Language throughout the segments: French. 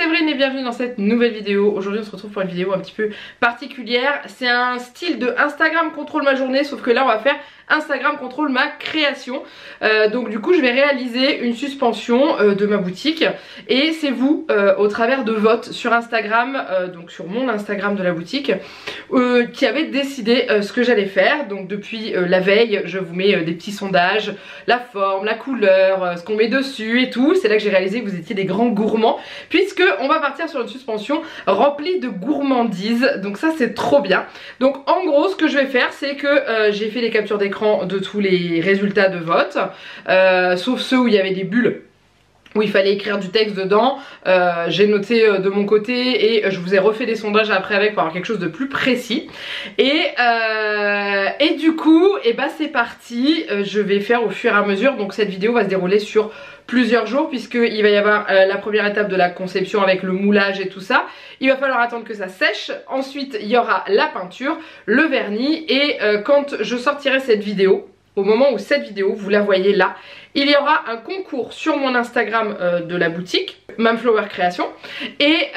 Séverine et bienvenue dans cette nouvelle vidéo. Aujourd'hui on se retrouve pour une vidéo un petit peu particulière. C'est un style de Instagram contrôle ma journée, sauf que là on va faire Instagram contrôle ma création. Donc du coup je vais réaliser une suspension de ma boutique. Et c'est vous, au travers de votes sur Instagram, donc sur mon Instagram de la boutique, qui avez décidé ce que j'allais faire. Donc depuis la veille je vous mets des petits sondages, la forme, la couleur, ce qu'on met dessus et tout. C'est là que j'ai réalisé que vous étiez des grands gourmands, puisque on va partir sur une suspension remplie de gourmandises. Donc ça c'est trop bien. Donc en gros ce que je vais faire, c'est que j'ai fait les captures d'écran de tous les résultats de vote, sauf ceux où il y avait des bulles où il fallait écrire du texte dedans. J'ai noté de mon côté et je vous ai refait des sondages après avec pour avoir quelque chose de plus précis. Et du coup, et bah c'est parti. Je vais faire au fur et à mesure. Donc cette vidéo va se dérouler sur plusieurs jours, puisqu'il va y avoir la première étape de la conception avec le moulage et tout ça. Il va falloir attendre que ça sèche. Ensuite il y aura la peinture, le vernis, et quand je sortirai cette vidéo, au moment où cette vidéo, vous la voyez là, il y aura un concours sur mon Instagram de la boutique, Mamflower Création, et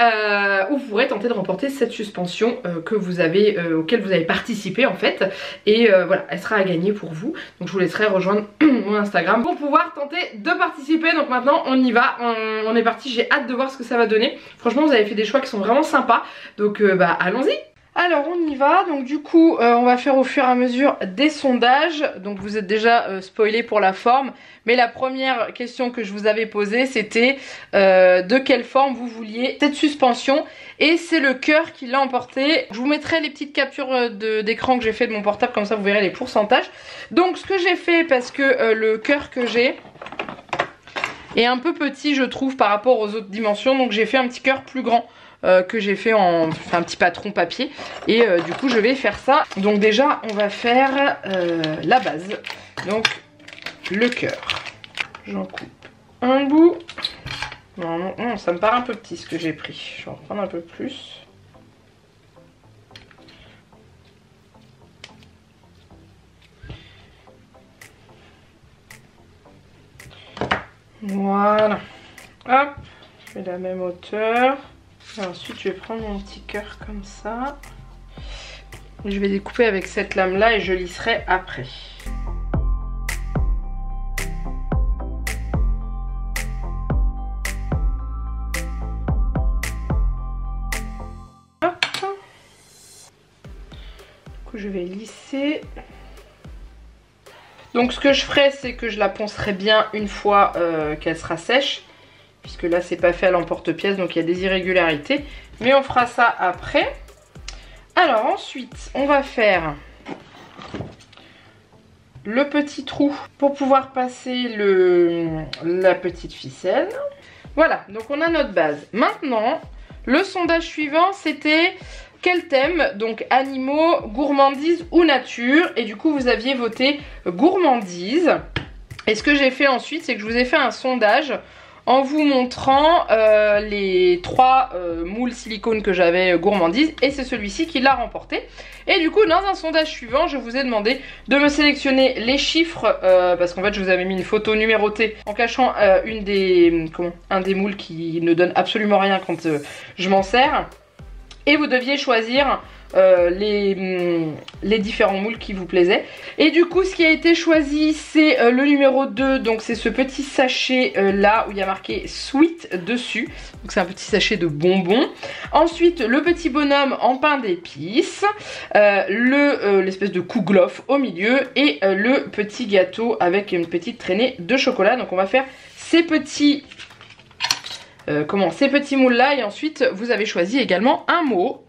où vous pourrez tenter de remporter cette suspension que vous avez, auquel vous avez participé en fait. Et voilà, elle sera à gagner pour vous. Donc je vous laisserai rejoindre mon Instagram pour pouvoir tenter de participer. Donc maintenant on y va, on est parti, j'ai hâte de voir ce que ça va donner. Franchement vous avez fait des choix qui sont vraiment sympas, donc bah allons-y. Alors on y va, donc du coup on va faire au fur et à mesure des sondages. Donc vous êtes déjà spoilé pour la forme, mais la première question que je vous avais posée c'était de quelle forme vous vouliez cette suspension, et c'est le cœur qui l'a emporté. Je vous mettrai les petites captures d'écran que j'ai fait de mon portable, comme ça vous verrez les pourcentages. Donc ce que j'ai fait, parce que le cœur que j'ai est un peu petit je trouve par rapport aux autres dimensions, donc j'ai fait un petit cœur plus grand. Que j'ai fait en un petit patron papier, et du coup je vais faire ça. Donc déjà on va faire la base, donc le cœur. J'en coupe un bout. Non, ça me paraît un peu petit ce que j'ai pris, je vais en prendre un peu plus. Voilà, hop, je fais la même hauteur. Et ensuite je vais prendre mon petit cœur comme ça. Et je vais découper avec cette lame là et je lisserai après. Hop. Du coup je vais lisser. Donc ce que je ferai, c'est que je la poncerai bien une fois qu'elle sera sèche, puisque là c'est pas fait à l'emporte-pièce, donc il y a des irrégularités, mais on fera ça après. Alors ensuite on va faire le petit trou pour pouvoir passer la petite ficelle. Voilà, donc on a notre base. Maintenant le sondage suivant c'était quel thème, donc animaux, gourmandise ou nature, et du coup vous aviez voté gourmandise. Et ce que j'ai fait ensuite, c'est que je vous ai fait un sondage en vous montrant les 3 moules silicone que j'avais gourmandise, et c'est celui-ci qui l'a remporté. Et du coup dans un sondage suivant je vous ai demandé de me sélectionner les chiffres, parce qu'en fait je vous avais mis une photo numérotée en cachant un des moules qui ne donne absolument rien quand je m'en sers, et vous deviez choisir les différents moules qui vous plaisaient. Et du coup ce qui a été choisi c'est le numéro 2, donc c'est ce petit sachet là où il y a marqué sweet dessus, donc c'est un petit sachet de bonbons. Ensuite le petit bonhomme en pain d'épices, l'espèce de kouglof au milieu, et le petit gâteau avec une petite traînée de chocolat. Donc on va faire ces petits moules là, et ensuite vous avez choisi également un mot.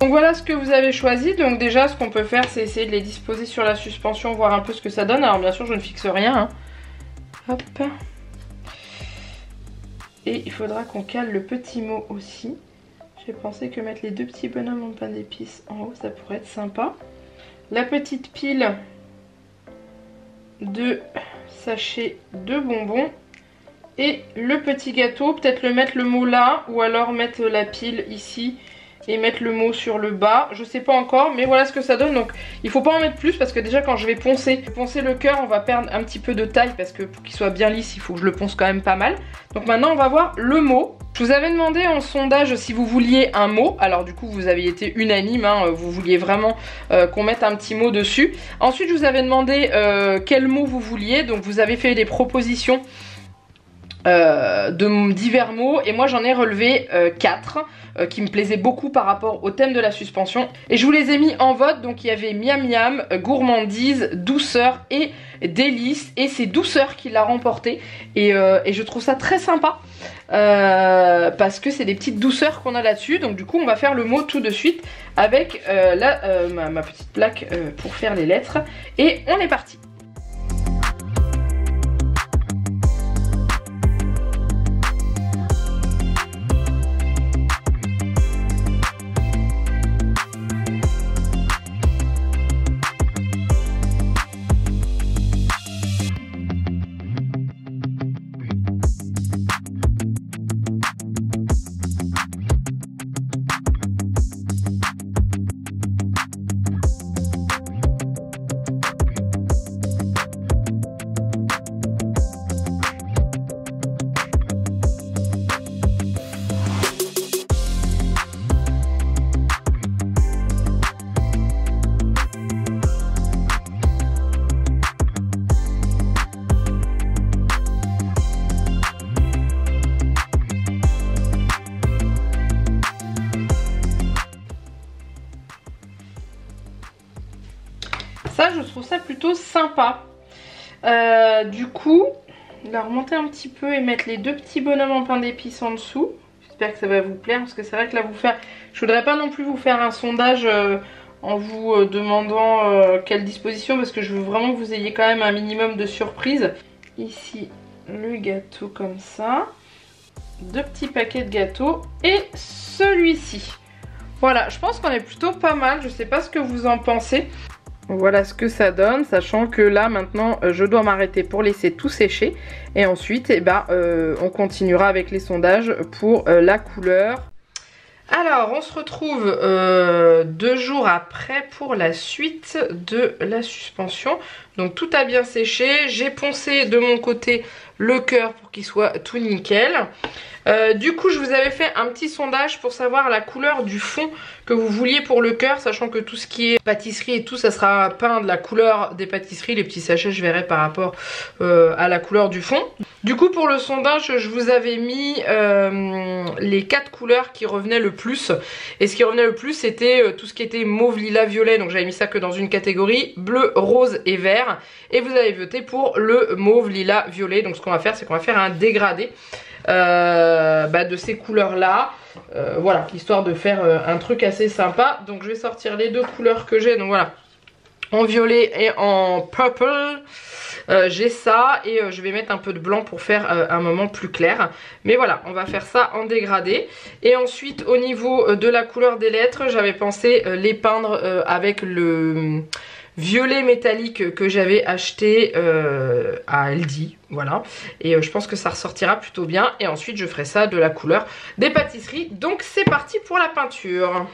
Donc voilà ce que vous avez choisi. Donc déjà ce qu'on peut faire c'est essayer de les disposer sur la suspension, voir un peu ce que ça donne. Alors bien sûr je ne fixe rien hein. Hop. Et il faudra qu'on cale le petit mot aussi. J'ai pensé que mettre les 2 petits bonhommes en pain d'épices en haut ça pourrait être sympa. La petite pile de sachets de bonbons. Et le petit gâteau, peut-être le mettre le mot là ou alors mettre la pile ici et mettre le mot sur le bas. Je sais pas encore mais voilà ce que ça donne. Donc il faut pas en mettre plus parce que déjà quand je vais poncer le cœur on va perdre un petit peu de taille parce que pour qu'il soit bien lisse il faut que je le ponce quand même pas mal. Donc maintenant on va voir le mot. Je vous avais demandé en sondage si vous vouliez un mot. Alors du coup vous avez été unanime hein, vous vouliez vraiment qu'on mette un petit mot dessus. Ensuite je vous avais demandé quel mot vous vouliez. Donc vous avez fait des propositions de divers mots et moi j'en ai relevé 4 qui me plaisaient beaucoup par rapport au thème de la suspension et je vous les ai mis en vote. Donc il y avait miam miam, gourmandise, douceur et délice et c'est douceur qui l'a remporté et je trouve ça très sympa parce que c'est des petites douceurs qu'on a là-dessus. Donc du coup on va faire le mot tout de suite avec ma petite plaque pour faire les lettres et on est parti. Ça je trouve ça plutôt sympa. Du coup on va remonter un petit peu et mettre les 2 petits bonhommes en pain d'épices en dessous. J'espère que ça va vous plaire parce que c'est vrai que là je voudrais pas non plus vous faire un sondage en vous demandant quelle disposition parce que je veux vraiment que vous ayez quand même un minimum de surprise. Ici le gâteau comme ça, 2 petits paquets de gâteaux et celui-ci. Voilà, je pense qu'on est plutôt pas mal, je sais pas ce que vous en pensez. Voilà ce que ça donne, sachant que là maintenant je dois m'arrêter pour laisser tout sécher et ensuite on continuera avec les sondages pour la couleur. Alors on se retrouve 2 jours après pour la suite de la suspension. Donc tout a bien séché, j'ai poncé de mon côté le cœur pour qu'il soit tout nickel. Du coup je vous avais fait un petit sondage pour savoir la couleur du fond que vous vouliez pour le cœur, sachant que tout ce qui est pâtisserie et tout ça sera peint de la couleur des pâtisseries. Les petits sachets je verrai par rapport à la couleur du fond. Du coup pour le sondage je vous avais mis les 4 couleurs qui revenaient le plus. Et ce qui revenait le plus c'était tout ce qui était mauve, lilas, violet. Donc j'avais mis ça que dans une catégorie bleu, rose et vert. Et vous avez voté pour le mauve, lilas, violet. Donc ce qu'on va faire c'est qu'on va faire un dégradé de ces couleurs là, voilà, histoire de faire un truc assez sympa. Donc je vais sortir les 2 couleurs que j'ai, donc voilà, en violet et en purple. J'ai ça et je vais mettre un peu de blanc pour faire un moment plus clair. Mais voilà, on va faire ça en dégradé. Et ensuite au niveau de la couleur des lettres, j'avais pensé les peindre avec le violet métallique que j'avais acheté à Aldi, voilà. Et je pense que ça ressortira plutôt bien. Et ensuite je ferai ça de la couleur des pâtisseries. Donc c'est parti pour la peinture.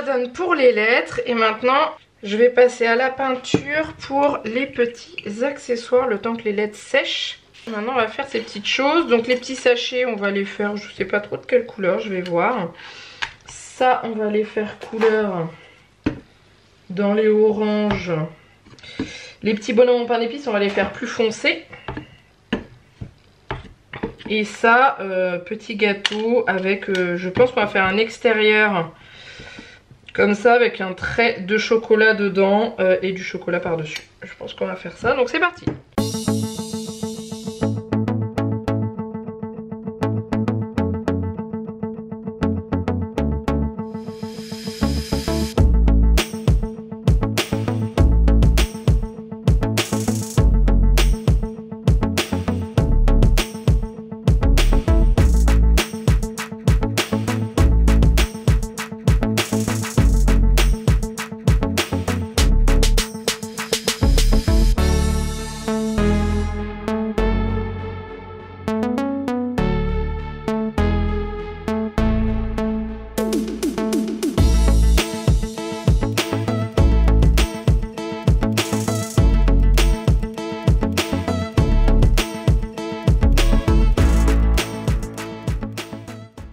donne pour les lettres. Et maintenant je vais passer à la peinture pour les petits accessoires le temps que les lettres sèchent. Maintenant on va faire ces petites choses. Donc les petits sachets on va les faire, je sais pas trop de quelle couleur, je vais voir. Ça on va les faire couleur dans les oranges. Les petits bonhommes en pain d'épices on va les faire plus foncés. Et ça petit gâteau avec je pense qu'on va faire un extérieur comme ça avec un trait de chocolat dedans et du chocolat par dessus. Je pense qu'on va faire ça, donc c'est parti.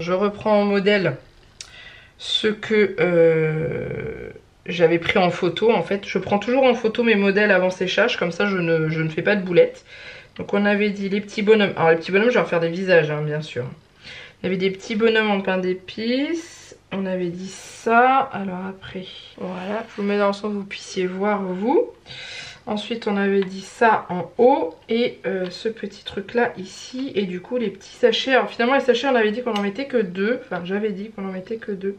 Je reprends en modèle ce que j'avais pris en photo. En fait, je prends toujours en photo mes modèles avant séchage, comme ça je ne fais pas de boulettes. Donc on avait dit les petits bonhommes. Alors les petits bonhommes, je vais en faire des visages, hein, bien sûr. Il y avait des petits bonhommes en pain d'épices. On avait dit ça. Alors après, voilà, je vous mets dans le sens que vous puissiez voir vous. Ensuite on avait dit ça en haut et ce petit truc là ici. Et du coup les petits sachets, alors finalement les sachets on avait dit qu'on en mettait que 2. Enfin j'avais dit qu'on en mettait que 2.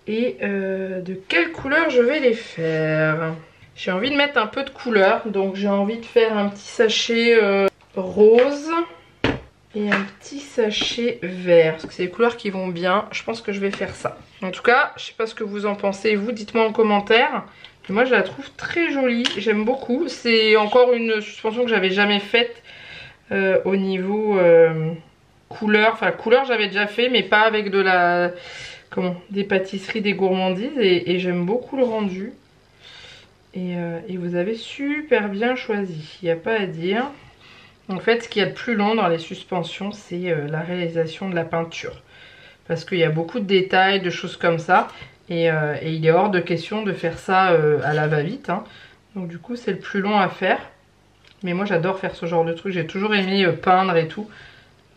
Et de quelle couleur je vais les faire? J'ai envie de mettre un peu de couleur. Donc j'ai envie de faire un petit sachet rose et un petit sachet vert. Parce que c'est des couleurs qui vont bien. Je pense que je vais faire ça. En tout cas je sais pas ce que vous en pensez vous, dites-moi en commentaire. Moi je la trouve très jolie, j'aime beaucoup. C'est encore une suspension que j'avais jamais faite au niveau couleur. Enfin couleur j'avais déjà fait mais pas avec de la des pâtisseries, des gourmandises. Et j'aime beaucoup le rendu. Et vous avez super bien choisi, il n'y a pas à dire. En fait ce qu'il y a de plus long dans les suspensions c'est la réalisation de la peinture. Parce qu'il y a beaucoup de détails, de choses comme ça. Et il est hors de question de faire ça à la va-vite. Hein. Donc du coup c'est le plus long à faire. Mais moi j'adore faire ce genre de truc. J'ai toujours aimé peindre et tout.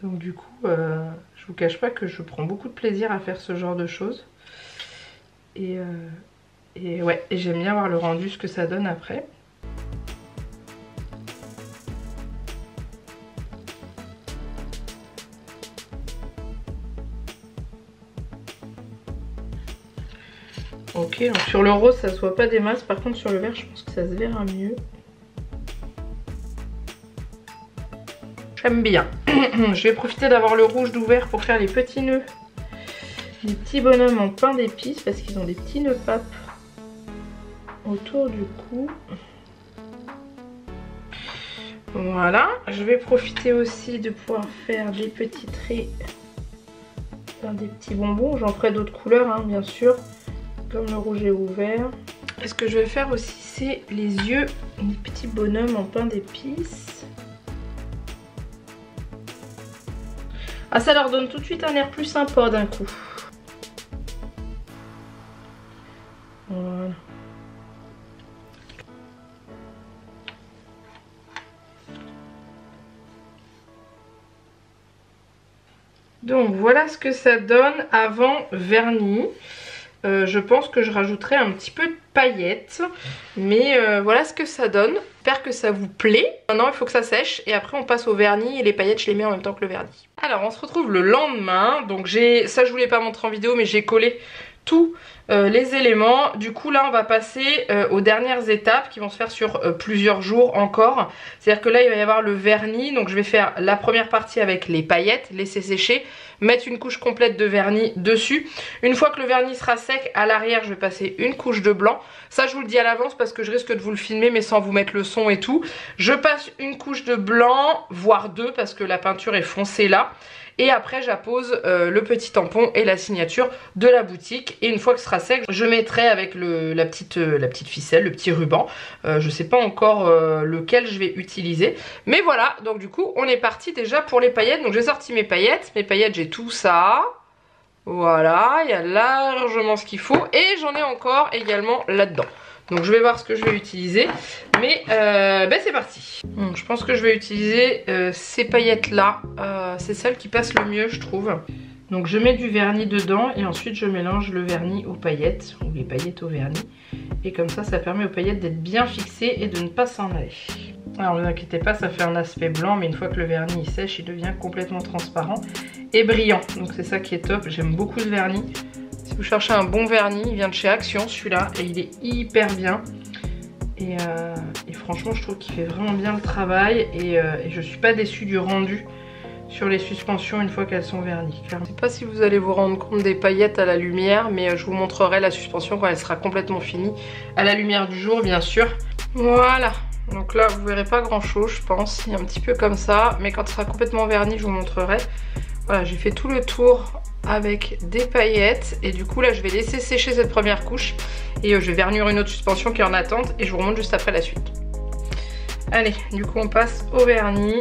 Donc du coup je vous cache pas que je prends beaucoup de plaisir à faire ce genre de choses. Et ouais, et j'aime bien voir le rendu, ce que ça donne après. Ok, donc sur le rose ça se voit pas des masses, par contre sur le vert je pense que ça se verra mieux. J'aime bien. Je vais profiter d'avoir le rouge d'ouvert pour faire les petits nœuds. Les petits bonhommes en pain d'épices parce qu'ils ont des petits nœuds papes autour du cou. Voilà, je vais profiter aussi de pouvoir faire des petits traits, faire des petits bonbons. J'en ferai d'autres couleurs hein, bien sûr. Comme le rouge est ouvert. Et ce que je vais faire aussi c'est les yeux des petits bonhommes en pain d'épices. Ah ça leur donne tout de suite un air plus sympa d'un coup. Voilà. Donc voilà ce que ça donne avant vernis. Je pense que je rajouterai un petit peu de paillettes. Mais voilà ce que ça donne. J'espère que ça vous plaît. Maintenant il faut que ça sèche et après on passe au vernis et les paillettes je les mets en même temps que le vernis. Alors on se retrouve le lendemain. Donc ça je vous l'ai pas montré en vidéo mais j'ai collé tous les éléments. Du coup là on va passer aux dernières étapes qui vont se faire sur plusieurs jours encore. C'est à dire que là il va y avoir le vernis. Donc je vais faire la première partie avec les paillettes, laisser sécher, mettre une couche complète de vernis dessus. Une fois que le vernis sera sec, à l'arrière je vais passer une couche de blanc. Ça je vous le dis à l'avance parce que je risque de vous le filmer mais sans vous mettre le son et tout. Je passe une couche de blanc, voire deux parce que la peinture est foncée là. Et après j'appose le petit tampon et la signature de la boutique. Et une fois que ce sera sera sec, je mettrai avec la petite ficelle, le petit ruban. Je sais pas encore lequel je vais utiliser. Mais voilà, donc du coup on est parti déjà pour les paillettes. Donc j'ai sorti mes paillettes. Mes paillettes, j'ai tout ça. Voilà, il y a largement ce qu'il faut. Et j'en ai encore également là-dedans. Donc je vais voir ce que je vais utiliser. Mais c'est parti. Je pense que je vais utiliser ces paillettes là. C'est celles qui passent le mieux, je trouve. Donc je mets du vernis dedans et ensuite je mélange le vernis aux paillettes, ou les paillettes au vernis. Et comme ça, ça permet aux paillettes d'être bien fixées et de ne pas s'en aller. Alors ne vous inquiétez pas, ça fait un aspect blanc, mais une fois que le vernis il sèche, il devient complètement transparent et brillant. Donc c'est ça qui est top, j'aime beaucoup ce vernis. Si vous cherchez un bon vernis, il vient de chez Action celui-là et il est hyper bien. Et franchement, je trouve qu'il fait vraiment bien le travail et je suis pas déçue du rendu sur les suspensions une fois qu'elles sont vernies. Je ne sais pas si vous allez vous rendre compte des paillettes à la lumière, mais je vous montrerai la suspension quand elle sera complètement finie, à la lumière du jour bien sûr. Voilà, donc là vous verrez pas grand chose je pense, il y a un petit peu comme ça, mais quand ce sera complètement verni je vous montrerai. Voilà, j'ai fait tout le tour avec des paillettes et du coup là je vais laisser sécher cette première couche et je vais vernir une autre suspension qui est en attente et je vous remonte juste après la suite. Allez, du coup on passe au vernis.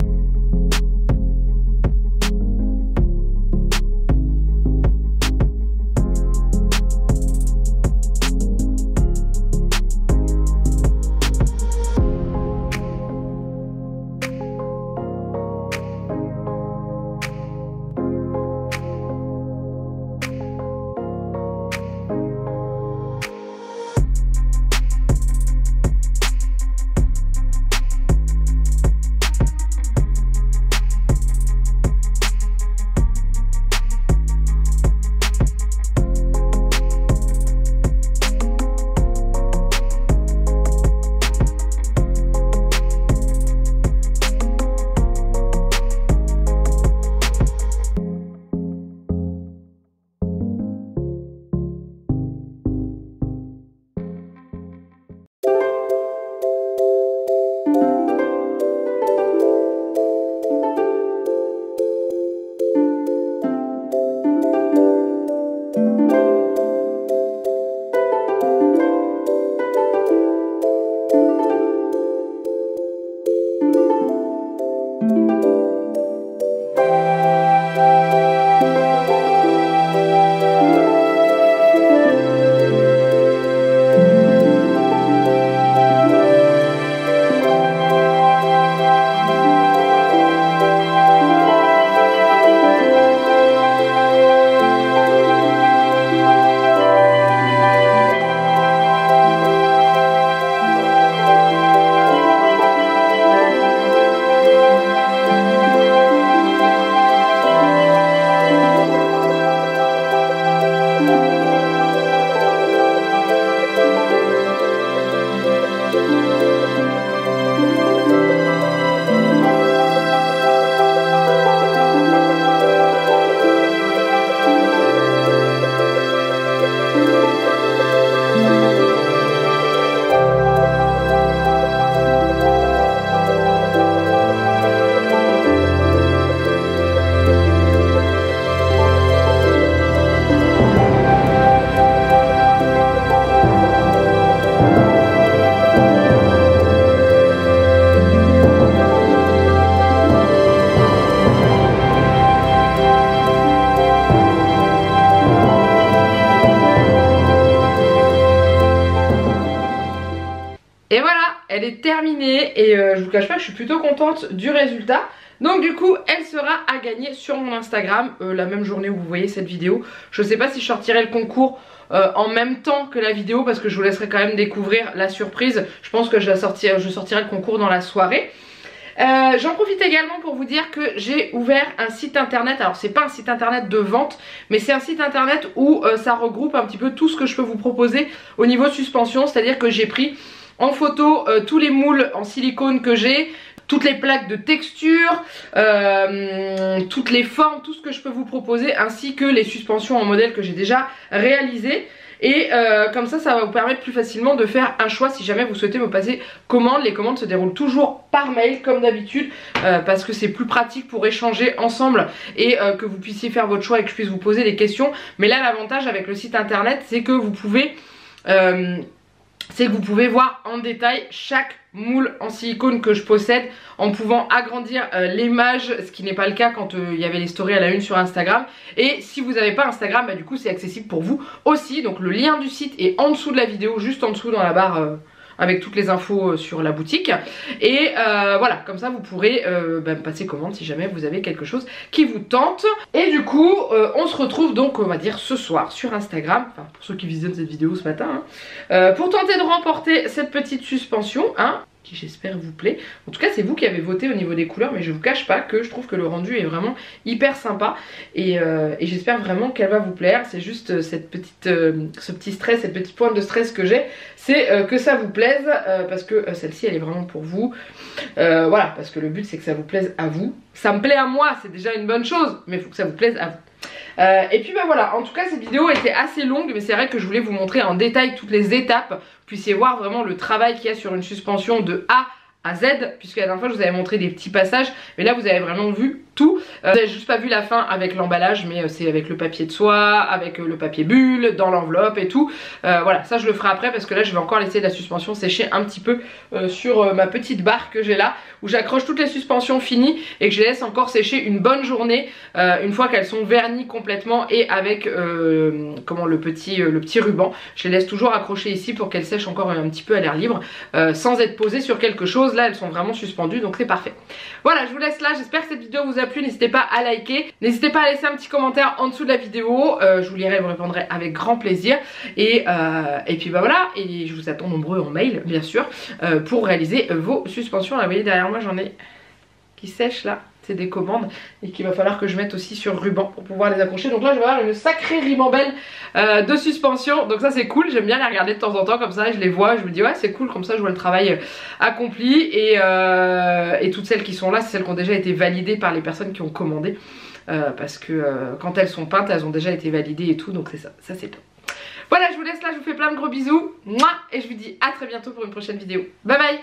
Et voilà, elle est terminée et je vous cache pas que je suis plutôt contente du résultat. Donc du coup elle sera à gagner sur mon Instagram la même journée où vous voyez cette vidéo. Je sais pas si je sortirai le concours en même temps que la vidéo parce que je vous laisserai quand même découvrir la surprise. Je pense que je sortirai le concours dans la soirée. J'en profite également pour vous dire que j'ai ouvert un site internet. Alors c'est pas un site internet de vente, mais c'est un site internet où ça regroupe un petit peu tout ce que je peux vous proposer au niveau suspension. C'est à dire que j'ai pris en photo tous les moules en silicone que j'ai, toutes les plaques de texture, toutes les formes, tout ce que je peux vous proposer, ainsi que les suspensions en modèle que j'ai déjà réalisées. et comme ça va vous permettre plus facilement de faire un choix si jamais vous souhaitez me passer commande. Les commandes se déroulent toujours par mail comme d'habitude parce que c'est plus pratique pour échanger ensemble et que vous puissiez faire votre choix et que je puisse vous poser des questions. Mais là l'avantage avec le site internet c'est que vous pouvez voir en détail chaque moule en silicone que je possède en pouvant agrandir l'image, ce qui n'est pas le cas quand il y avait les stories à la une sur Instagram. Et si vous n'avez pas Instagram, bah, du coup c'est accessible pour vous aussi. Donc le lien du site est en dessous de la vidéo, juste en dessous dans la barre avec toutes les infos sur la boutique. Et voilà, comme ça vous pourrez me passer commande si jamais vous avez quelque chose qui vous tente. Et du coup on se retrouve donc on va dire ce soir sur Instagram, enfin pour ceux qui visionnent cette vidéo ce matin, pour tenter de remporter cette petite suspension, qui j'espère vous plaît. En tout cas c'est vous qui avez voté au niveau des couleurs, mais je vous cache pas que je trouve que le rendu est vraiment hyper sympa et j'espère vraiment qu'elle va vous plaire. C'est juste cette petite, ce petit stress, cette petite pointe de stress que j'ai, c'est que ça vous plaise parce que celle-ci elle est vraiment pour vous. Voilà, parce que le but c'est que ça vous plaise à vous. Ça me plaît à moi, c'est déjà une bonne chose, mais il faut que ça vous plaise à vous. Et puis bah voilà, en tout cas cette vidéo était assez longue, mais c'est vrai que je voulais vous montrer en détail toutes les étapes, que vous puissiez voir vraiment le travail qu'il y a sur une suspension de A à Z, puisque la dernière fois je vous avais montré des petits passages, mais là vous avez vraiment vu tout. Vous avez juste pas vu la fin avec l'emballage, mais c'est avec le papier de soie, avec le papier bulle, dans l'enveloppe et tout. Voilà, ça je le ferai après parce que là je vais encore laisser la suspension sécher un petit peu sur ma petite barre que j'ai là, où j'accroche toutes les suspensions finies et que je les laisse encore sécher une bonne journée, une fois qu'elles sont vernies complètement et avec comment, le petit ruban. Je les laisse toujours accrocher ici pour qu'elles sèchent encore un petit peu à l'air libre, sans être posées sur quelque chose. Là elles sont vraiment suspendues, donc c'est parfait. Voilà, je vous laisse là, j'espère que cette vidéo vous a plu. N'hésitez pas à liker, n'hésitez pas à laisser un petit commentaire en dessous de la vidéo, je vous lirai et vous répondrai avec grand plaisir. Et puis bah voilà, et je vous attends nombreux en mail bien sûr pour réaliser vos suspensions. Là vous voyez derrière moi j'en ai qui sèchent là, c'est des commandes et qu'il va falloir que je mette aussi sur ruban pour pouvoir les accrocher. Donc là je vais avoir une sacrée ribambelle de suspension, donc ça c'est cool, j'aime bien les regarder de temps en temps comme ça, je les vois, je me dis ouais c'est cool, comme ça je vois le travail accompli. Et toutes celles qui sont là c'est celles qui ont déjà été validées par les personnes qui ont commandé, parce que quand elles sont peintes elles ont déjà été validées et tout, donc c'est ça c'est top. Voilà, je vous laisse là, je vous fais plein de gros bisous, et je vous dis à très bientôt pour une prochaine vidéo. Bye bye.